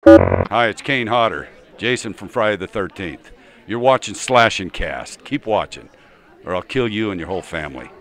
Hi, it's Kane Hodder, Jason from Friday the 13th. You're watching Slash and Cast. Keep watching, or I'll kill you and your whole family.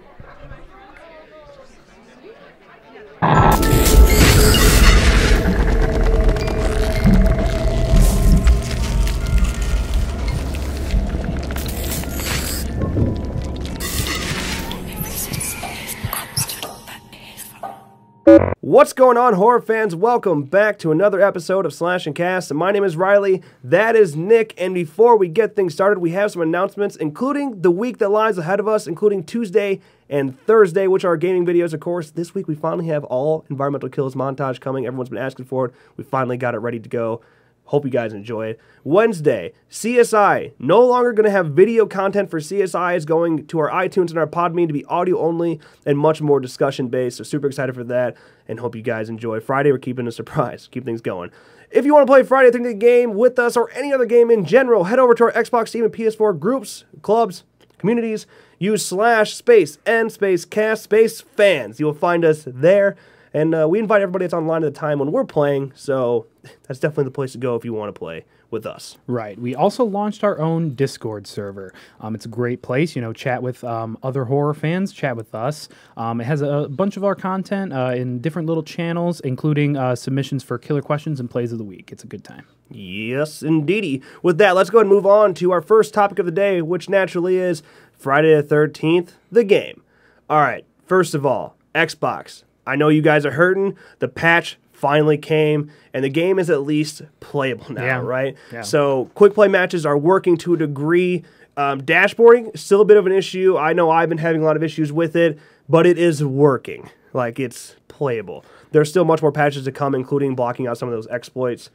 What's going on, horror fans? Welcome back to another episode of Slash and Cast. My name is Riley, that is Nick, and before we get things started, we have some announcements, including the week that lies ahead of us, including Tuesday and Thursday, which are gaming videos, of course. This week we finally have all Environmental Kills montage coming. Everyone's been asking for it. We finally got it ready to go. Hope you guys enjoy it. Wednesday, CSI. No longer going to have video content for CSI. Is going to our iTunes and our Podbean to be audio only and much more discussion based. So super excited for that and hope you guys enjoy. Friday, we're keeping a surprise. Keep things going. If you want to play Friday the game with us or any other game in general, head over to our Xbox, Steam, and PS4 groups, clubs, communities. Use slash space and space cast space fans. You will find us there. And we invite everybody that's online at the time when we're playing, so that's definitely the place to go if you want to play with us. Right. We also launched our own Discord server. It's a great place, chat with other horror fans, chat with us. It has a bunch of our content in different little channels, including submissions for killer questions and plays of the week. It's a good time. Yes, indeedy. With that, let's go ahead and move on to our first topic of the day, which naturally is Friday the 13th, the game. All right, first of all, Xbox. I know you guys are hurting. The patch finally came, and the game is at least playable now, right? Yeah. So quick play matches are working to a degree. Dashboarding, still a bit of an issue. I know I've been having a lot of issues with it, but it is working. Like, it's playable. There's still much more patches to come, including blocking out some of those exploits.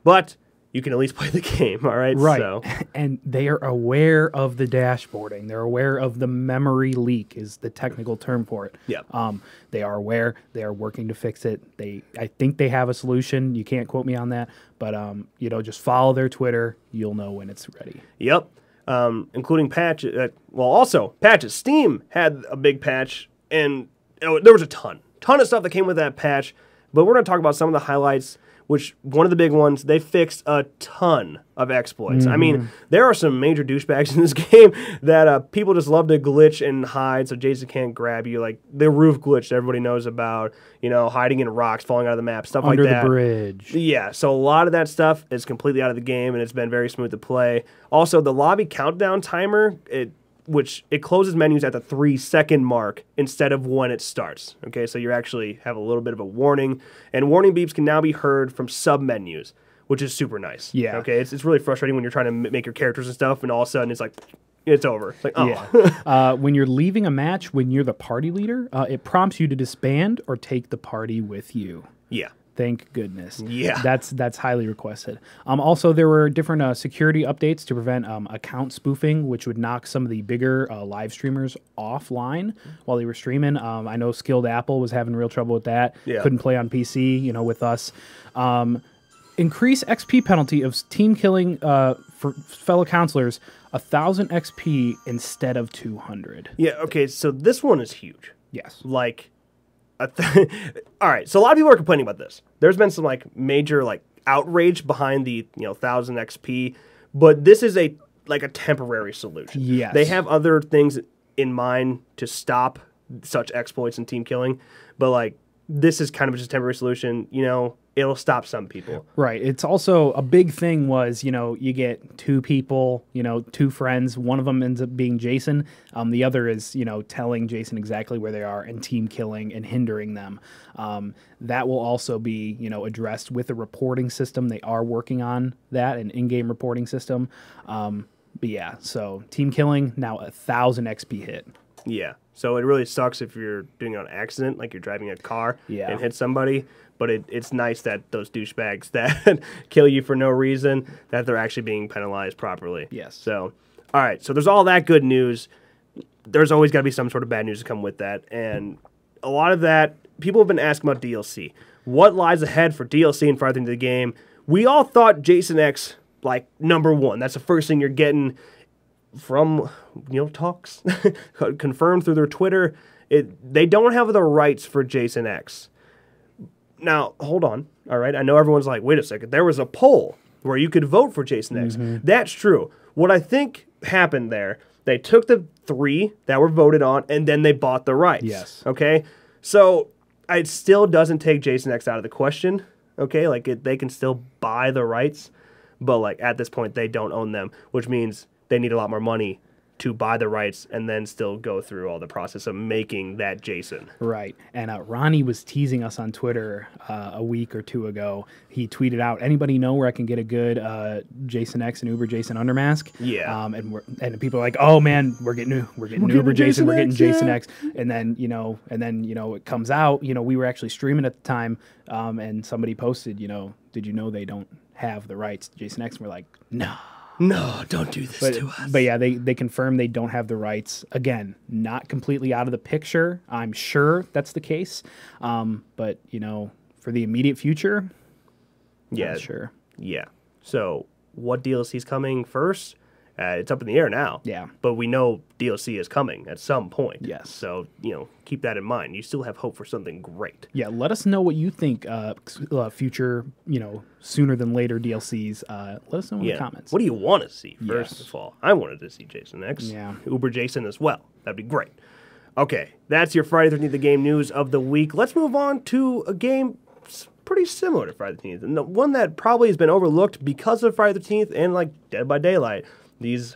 But you can at least play the game, all right? Right. So. And they are aware of the dashboarding. They're aware of the memory leak is the technical term for it. Yeah. They are aware. They are working to fix it. I think they have a solution. You can't quote me on that. But, just follow their Twitter. You'll know when it's ready. Yep. Including patches. Also, patches. Steam had a big patch, and there was a ton of stuff that came with that patch. But we're going to talk about some of the highlights, which one of the big ones, they fixed a ton of exploits. I mean, there are some major douchebags in this game that people just love to glitch and hide so Jason can't grab you. Like the roof glitch that everybody knows about, hiding in rocks, falling out of the map, stuff like that. Under the bridge. Yeah, so a lot of that stuff is completely out of the game, and it's been very smooth to play. Also, the lobby countdown timer, which closes menus at the 3-second mark instead of when it starts. Okay, so you actually have a little bit of a warning, and warning beeps can now be heard from sub-menus, which is super nice. Yeah. Okay, it's really frustrating when you're trying to make your characters and stuff, and all of a sudden it's like, it's over. It's like, oh. Yeah. When you're leaving a match, when you're the party leader, it prompts you to disband or take the party with you. Yeah. Thank goodness. Yeah. That's highly requested. Also, there were different security updates to prevent account spoofing, which would knock some of the bigger live streamers offline while they were streaming. I know Skilled Apple was having real trouble with that. Yeah. Couldn't play on PC, with us. Increase XP penalty of team killing for fellow counselors, 1,000 XP instead of 200. Yeah, okay, so this one is huge. Yes. Like, all right, so a lot of people are complaining about this. There's been some major outrage behind the 1,000 XP, but this is a temporary solution. Yes. They have other things in mind to stop such exploits and team killing, but this is kind of just a temporary solution. It'll stop some people. Right. It's also a big thing was, you get two people, two friends. One of them ends up being Jason. The other is, telling Jason exactly where they are and team killing and hindering them. That will also be, addressed with a reporting system. They are working on that, an in-game reporting system. But yeah, so team killing, now 1,000 XP hit. Yeah. So it really sucks if you're doing it on accident, like you're driving a car and hit somebody. But it's nice that those douchebags that kill you for no reason, that they're actually being penalized properly. Yes. So, all right. So there's all that good news. There's always got to be some sort of bad news to come with that. And a lot of that, people have been asking about DLC. What lies ahead for DLC and farther into the game? We all thought Jason X, #1. That's the first thing you're getting from, talks, confirmed through their Twitter. They don't have the rights for Jason X. now, hold on. All right. I know everyone's like, wait a second. There was a poll where you could vote for Jason X. That's true. What I think happened there, they took the 3 that were voted on, and then they bought the rights. Yes. Okay? So it still doesn't take Jason X out of the question. Okay? Like, they can still buy the rights, but, like, at this point, they don't own them, which means they need a lot more money to buy the rights and then still go through all the process of making that Jason. Right. And Ronnie was teasing us on Twitter a week or 2 ago. He tweeted out, anybody know where I can get a good Jason X and Uber Jason Undermask? Yeah. And people are like, oh man, we're getting Uber Jason, we're getting Jason X. And then, it comes out, we were actually streaming at the time, and somebody posted, did you know they don't have the rights to Jason X? And we're like, no. No, don't do this to us. But yeah, they confirm they don't have the rights. Again, not completely out of the picture. I'm sure that's the case. But, for the immediate future, not sure. Yeah. So what DLC is coming first? It's up in the air now. Yeah. But we know DLC is coming at some point. Yes. So, keep that in mind. You still have hope for something great. Yeah, let us know what you think future, sooner than later DLCs. Let us know in the comments. What do you want to see, first of all? I wanted to see Jason X. Yeah. Uber Jason as well. That'd be great. Okay, that's your Friday the 13th the game news of the week. Let's move on to a game pretty similar to Friday the 13th. And the one that probably has been overlooked because of Friday the 13th and like Dead by Daylight. These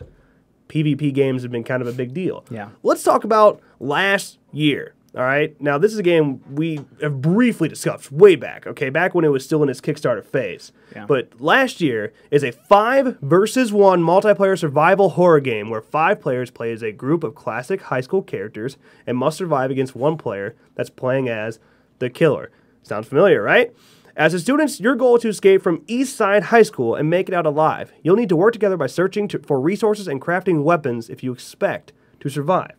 PvP games have been kind of a big deal. Yeah. Let's talk about last year. All right. Now, this is a game we have briefly discussed way back. Okay. Back when it was still in its Kickstarter phase. Yeah. But last year is a 5 versus 1 multiplayer survival horror game where 5 players play as a group of classic high school characters and must survive against one player that's playing as the killer. Sounds familiar, right? As a student, your goal is to escape from East Side High School and make it out alive. You'll need to work together by searching for resources and crafting weapons if you expect to survive.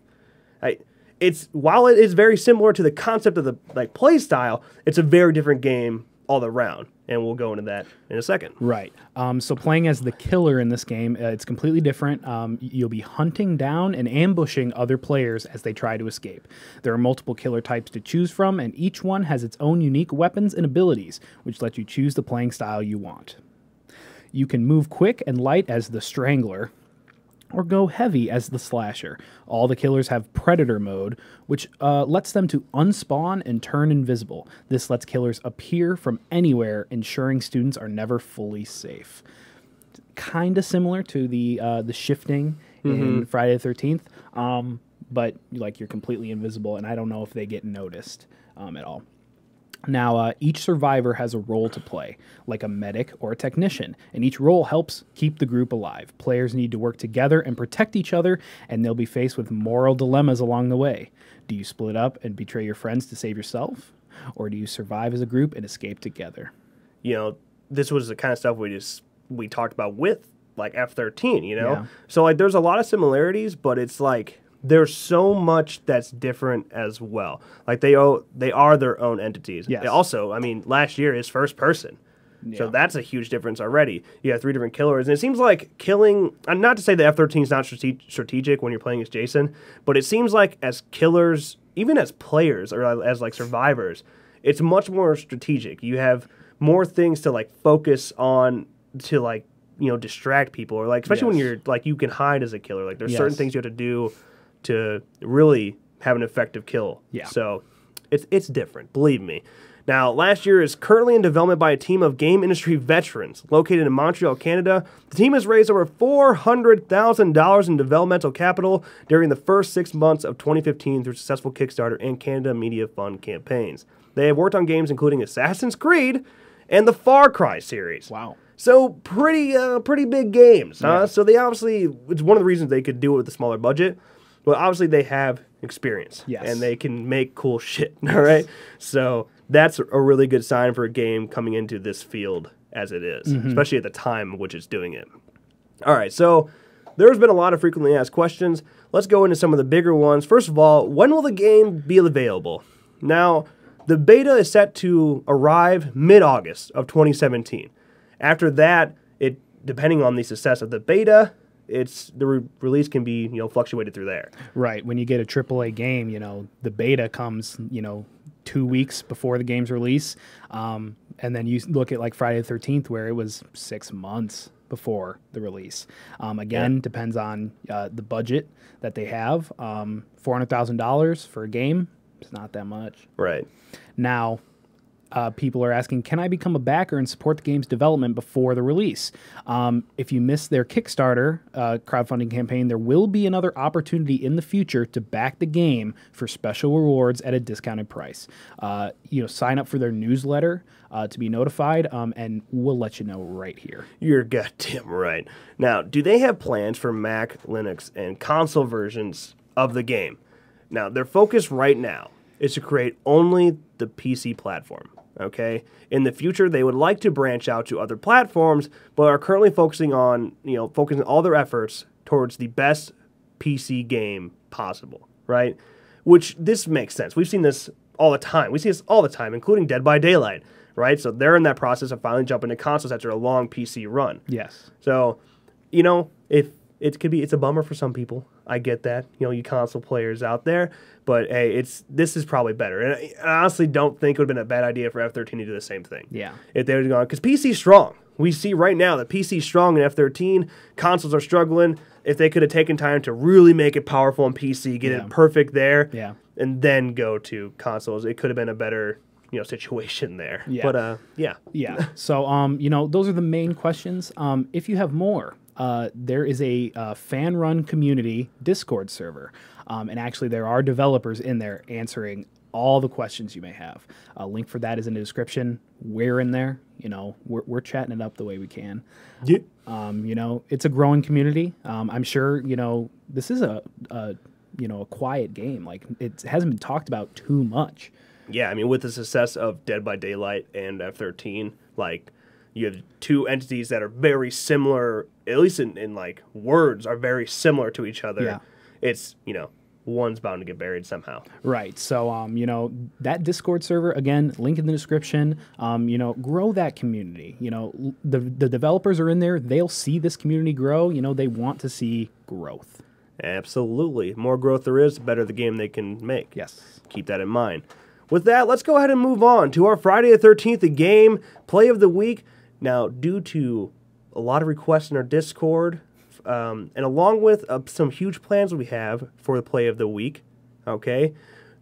While it is very similar to the concept of the play style, it's a very different game all around, and we'll go into that in a second. Right. So playing as the killer in this game, it's completely different. You'll be hunting down and ambushing other players as they try to escape. There are multiple killer types to choose from, and each one has its own unique weapons and abilities, which let you choose the playing style you want. You can move quick and light as the Strangler, or go heavy as the Slasher. All the killers have Predator mode, which lets them to unspawn and turn invisible. This lets killers appear from anywhere, ensuring students are never fully safe. Kind of similar to the shifting in Friday the 13th, but you're completely invisible, and I don't know if they get noticed at all. Now, each survivor has a role to play, like a medic or a technician, and each role helps keep the group alive. Players need to work together and protect each other, and they'll be faced with moral dilemmas along the way. Do you split up and betray your friends to save yourself? Or do you survive as a group and escape together? This was the kind of stuff we talked about with, F-13, Yeah. So, there's a lot of similarities, but it's there's so much that's different as well. They are their own entities. Yes. Also, last year is first person. Yeah. So that's a huge difference already. You have 3 different killers. And it seems like killing, and not to say the F-13 is not strategic when you're playing as Jason, but it seems like as killers, even as players or as survivors, it's much more strategic. You have more things to focus on to distract people, or especially when you're you can hide as a killer. There's certain things you have to do to really have an effective kill. Yeah. So it's different, believe me. Now, last year is currently in development by a team of game industry veterans located in Montreal, Canada. The team has raised over $400,000 in developmental capital during the first 6 months of 2015 through successful Kickstarter and Canada Media Fund campaigns. They have worked on games including Assassin's Creed and the Far Cry series. Wow. So pretty big games. Yeah. So they obviously, it's one of the reasons they could do it with a smaller budget. But obviously they have experience. Yes. And they can make cool shit. All right. So that's a really good sign for a game coming into this field as it is, especially at the time which it's doing it. All right. So there's been a lot of frequently asked questions. Let's go into some of the bigger ones. First of all, when will the game be available? Now, the beta is set to arrive mid-August of 2017. After that, depending on the success of the beta, the release can be fluctuated through there. Right. When you get a AAA game, the beta comes 2 weeks before the game's release. And then you look at like Friday the 13th, where it was 6 months before the release. Again, depends on the budget that they have. $400,000 for a game, it's not that much. Right. Now, people are asking, can I become a backer and support the game's development before the release? If you missed their Kickstarter crowdfunding campaign, there will be another opportunity in the future to back the game for special rewards at a discounted price. Sign up for their newsletter to be notified, and we'll let you know right here. You're goddamn right. Now, do they have plans for Mac, Linux, and console versions of the game? Now, their focus right now is to create only the PC platform. Okay. In the future, they would like to branch out to other platforms, but are currently focusing all their efforts towards the best PC game possible, right? Which this makes sense. We've seen this all the time. We see this all the time, including Dead by Daylight, right? So they're in that process of finally jumping to consoles after a long PC run. Yes. So, if it's a bummer for some people. I get that, you console players out there, but hey, this is probably better. And I honestly don't think it would have been a bad idea for F13 to do the same thing. Yeah. If they would have gone, because PC's strong. We see right now that PC's strong in F13, consoles are struggling. If they could have taken time to really make it powerful on PC, get it perfect there, and then go to consoles, it could have been a better situation there. Yeah. But Yeah. So those are the main questions. If you have more, there is a fan-run community Discord server, and actually there are developers in there answering all the questions you may have. A link for that is in the description. We're in there. We're chatting it up the way we can. Yeah. It's a growing community. I'm sure this is a quiet game. Like, it hasn't been talked about too much. Yeah, I mean, with the success of Dead by Daylight and F13, like, you have two entities that are very similar, at least in like words, are very similar to each other. Yeah. It's, one's bound to get buried somehow. Right. So, that Discord server, again, link in the description, grow that community. The developers are in there. They'll see this community grow. They want to see growth. Absolutely. The more growth there is, the better the game they can make. Yes. Keep that in mind. With that, let's go ahead and move on to our Friday the 13th game play of the week. Now, due to a lot of requests in our Discord, and along with some huge plans we have for the play of the week, okay,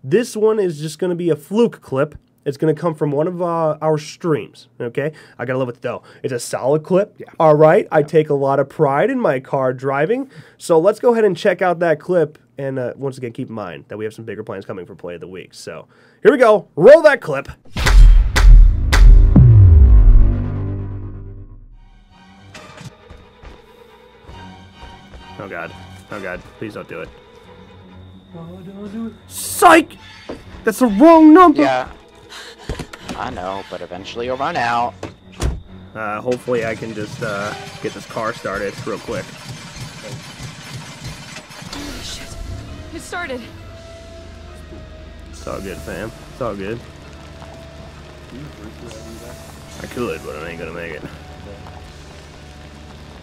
this one is just going to be a fluke clip. It's going to come from one of our streams, okay? I got to love it, though. It's a solid clip, all right? I take a lot of pride in my car driving, so let's go ahead and check out that clip. And once again, keep in mind that we have some bigger plans coming for play of the week. So here we go. Roll that clip. Oh, God. Oh, God. Please don't do it. Oh, don't do it. Psych! That's the wrong number. Yeah. I know, but eventually you'll run out. Hopefully I can just get this car started real quick. Holy shit. It started. It's all good, fam. It's all good. I could, but I ain't gonna make it.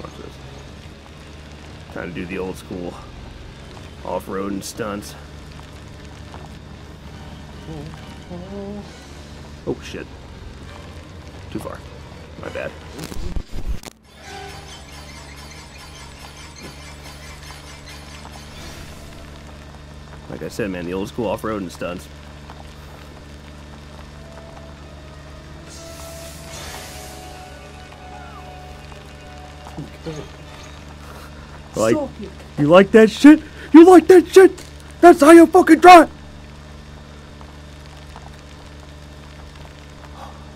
Watch this. Trying to do the old school off-road and stunts. Oh shit. Too far. My bad. Like I said, man, the old school off-road and stunts. Like, you like that shit? You like that shit? That's how you fucking drive!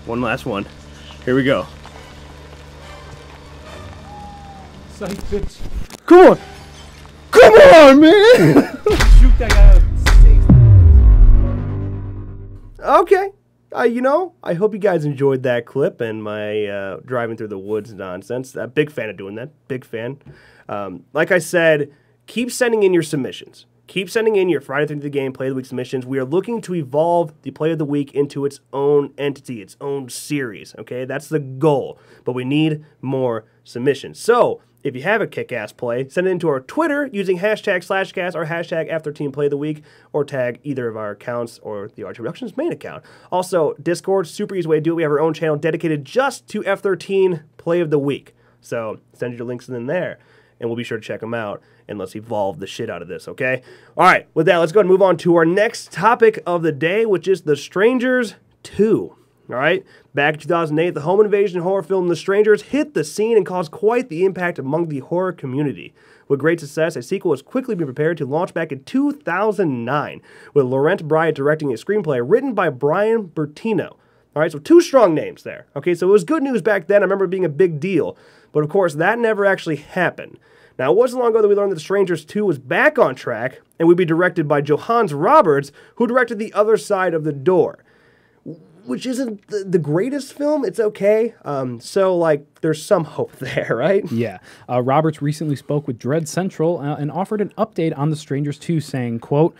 One last one. Here we go. Psych, bitch. Come on! Come on, man! Shoot that guy out. Okay. I hope you guys enjoyed that clip and my driving through the woods nonsense. Big fan of doing that. Big fan. Like I said, keep sending in your submissions. Keep sending in your Friday the Game Play of the Week submissions. We are looking to evolve the Play of the Week into its own entity, its own series, okay? That's the goal, but we need more submissions. So, if you have a kick-ass play, send it into our Twitter using #/cast or #F13play of the week, or tag either of our accounts or the RJL Productions main account. Also, Discord, super easy way to do it. We have our own channel dedicated just to F13 play of the week. So send your links in there, and we'll be sure to check them out, and let's evolve the shit out of this, okay? All right, with that, let's go ahead and move on to our next topic of the day, which is The Strangers 2. All right, back in 2008, the home invasion horror film The Strangers hit the scene and caused quite the impact among the horror community. With great success, a sequel was quickly being prepared to launch back in 2009, with Laurent Bryant directing a screenplay written by Brian Bertino. All right, so 2 strong names there. Okay, so it was good news back then. I remember it being a big deal. But of course, that never actually happened. Now, it wasn't long ago that we learned that The Strangers 2 was back on track and would be directed by Johannes Roberts, who directed The Other Side of the Door, which isn't the greatest film. It's okay. So, like, there's some hope there, right? Yeah. Roberts recently spoke with Dread Central and offered an update on The Strangers 2, saying, quote,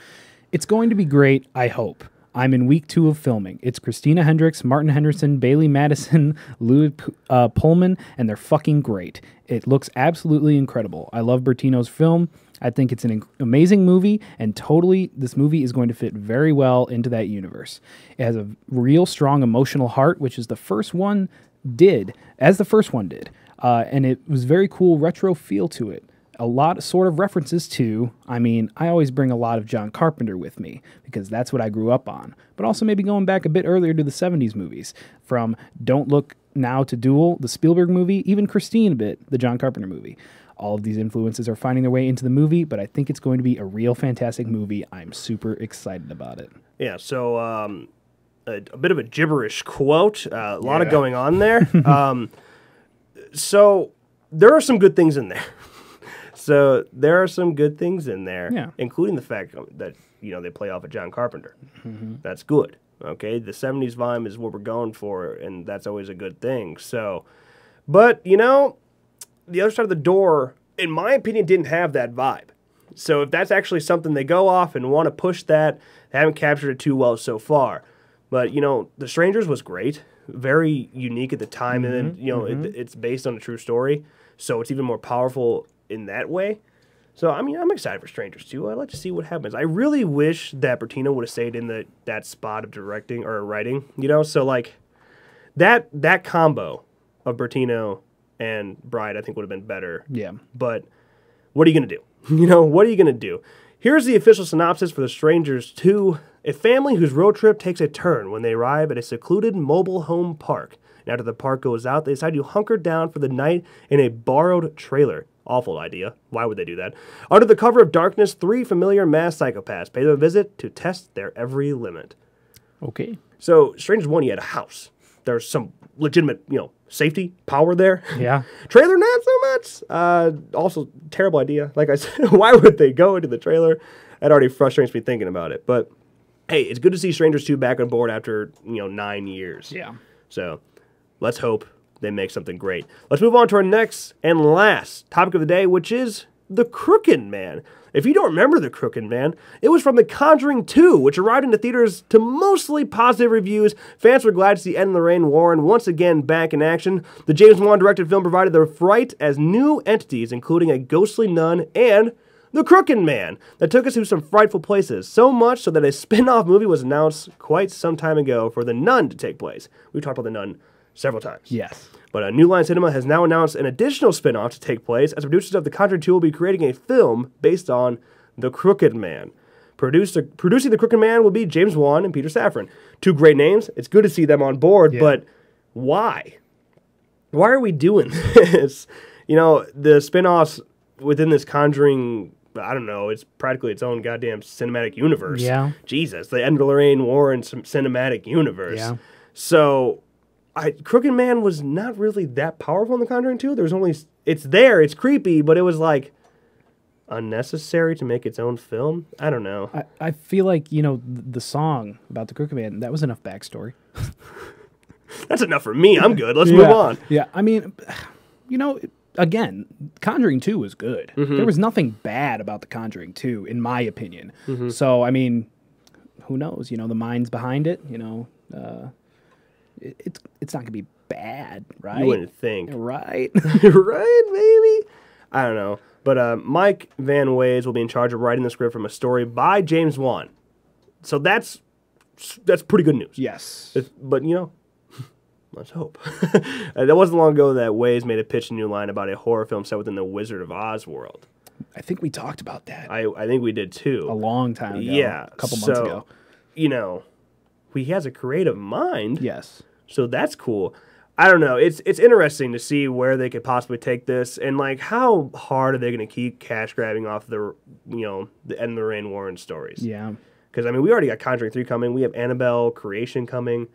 "It's going to be great, I hope. I'm in week 2 of filming. It's Christina Hendricks, Martin Henderson, Bailey Madison, Louis Pullman, and they're fucking great. It looks absolutely incredible. I love Bertino's film. I think it's an amazing movie, and totally this movie is going to fit very well into that universe. It has a real strong emotional heart, which is the first one did, and it was very cool retro feel to it. A lot of sort of references to, I mean, I always bring a lot of John Carpenter with me because that's what I grew up on, but also maybe going back a bit earlier to the 70s movies, from Don't Look Now to Duel, the Spielberg movie, even Christine a bit, the John Carpenter movie. All of these influences are finding their way into the movie, but I think it's going to be a real fantastic movie. I'm super excited about it." Yeah, so a bit of a gibberish quote, a lot of going on there. So there are some good things in there. Yeah. Including the fact that, you know, they play off of John Carpenter. That's good, okay? The 70s vibe is what we're going for, and that's always a good thing. So, but, you know, The Other Side of the Door, in my opinion, didn't have that vibe. So if that's actually something they go off and want to push that, they haven't captured it too well so far. But, you know, The Strangers was great, very unique at the time, and then, you know, it's based on a true story, so it's even more powerful in that way. So, I mean, I'm excited for Strangers 2. I'd like to see what happens. I really wish that Bertino would have stayed in that spot of directing or writing, you know? So, like, that combo of Bertino and Bryant, I think, would have been better. Yeah. But what are you going to do? You know, what are you going to do? Here's the official synopsis for The Strangers 2. A family whose road trip takes a turn when they arrive at a secluded mobile home park. And after the park goes out, they decide to hunker down for the night in a borrowed trailer. Awful idea. Why would they do that? Under the cover of darkness, 3 familiar masked psychopaths pay them a visit to test their every limit. Okay. So, Strangers 1, you had a house. There's some legitimate, you know, safety, power there. Yeah. Trailer, not so much. Also, terrible idea. Like I said, why would they go into the trailer? That already frustrates me thinking about it. But, hey, it's good to see Strangers 2 back on board after, 9 years. Yeah. So, let's hope they make something great. Let's move on to our next and last topic of the day, which is The Crooked Man. If you don't remember The Crooked Man, it was from The Conjuring 2, which arrived into theaters to mostly positive reviews. Fans were glad to see Ed and Lorraine Warren once again back in action. The James Wan-directed film provided the fright as new entities, including a ghostly nun and The Crooked Man, that took us to some frightful places, so much so that a spin-off movie was announced quite some time ago for The Nun to take place. We've talked about The Nun several times. Yes. But New Line Cinema has now announced an additional spin-off to take place, as producers of The Conjuring 2 will be creating a film based on The Crooked Man. Producing The Crooked Man will be James Wan and Peter Safran. 2 great names. It's good to see them on board, but why? Why are we doing this? You know, the spin-offs within this Conjuring, I don't know, it's practically its own goddamn cinematic universe. Yeah. Jesus, the Ed and Lorraine Warren cinematic universe. Yeah. So, Crooked Man was not really that powerful in The Conjuring 2. There's only, it's there, it's creepy, but it was like unnecessary to make its own film. I don't know. I feel like, the song about the Crooked Man, that was enough backstory. That's enough for me. I'm good. Let's move on. Yeah, I mean, again, Conjuring 2 was good. There was nothing bad about The Conjuring 2, in my opinion. So, I mean, who knows? The minds behind it, it's not going to be bad, right? You wouldn't think. Right? Right, maybe? I don't know. But Mike Van Ways will be in charge of writing the script from a story by James Wan. So that's pretty good news. Yes. But, you know, let's hope. That wasn't long ago that Ways made a pitch to New Line about a horror film set within the Wizard of Oz world. I think we talked about that. I think we did too. A long time ago. Yeah. A couple months ago. You know, he has a creative mind. Yes. So that's cool. I don't know. It's interesting to see where they could possibly take this, and like how hard are they going to keep cash grabbing off the Ed and Lorraine Warren stories? Yeah. Because I mean, we already got Conjuring 3 coming. We have Annabelle Creation coming.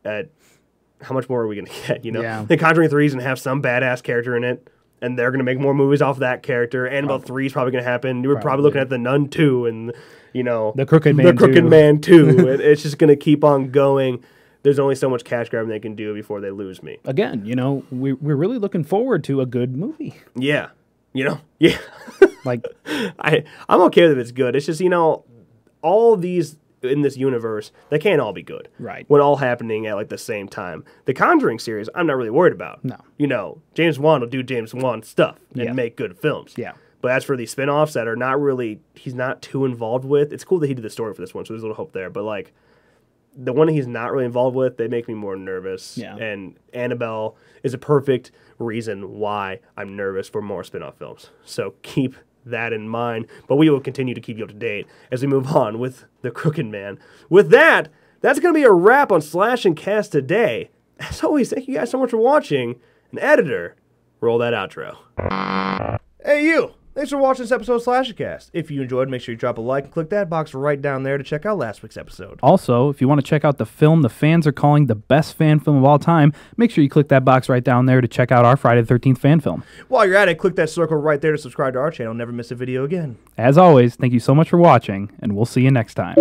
How much more are we going to get? You know, Yeah. the Conjuring 3 is going to have some badass character in it, and they're going to make more movies off that character. Annabelle 3 is probably going to happen. We're probably looking at The Nun 2 and The Crooked Man. The Crooked Man 2. It's just going to keep on going. There's only so much cash grabbing they can do before they lose me. Again, we're really looking forward to a good movie. Yeah. Yeah. Like, I'm okay with it if it's good. It's just, all these in this universe, they can't all be good. Right. When all happening at like the same time. The Conjuring series, I'm not really worried about. No. James Wan will do James Wan stuff and make good films. Yeah. But as for these spin-offs that are not really, he's not too involved with, it's cool that he did the story for this one, so there's a little hope there. But like, the one he's not really involved with, they make me more nervous. Yeah. And Annabelle is a perfect reason why I'm nervous for more spin-off films. So keep that in mind. But we will continue to keep you up to date as we move on with The Crooked Man. With that, that's going to be a wrap on Slash and Cast today. As always, thank you guys so much for watching. And editor, roll that outro. Hey, you! Thanks for watching this episode of Slash and Cast. If you enjoyed, make sure you drop a like and click that box right down there to check out last week's episode. also, if you want to check out the film the fans are calling the best fan film of all time, make sure you click that box right down there to check out our Friday the 13th fan film. While you're at it, click that circle right there to subscribe to our channel and never miss a video again. As always, thank you so much for watching, and we'll see you next time.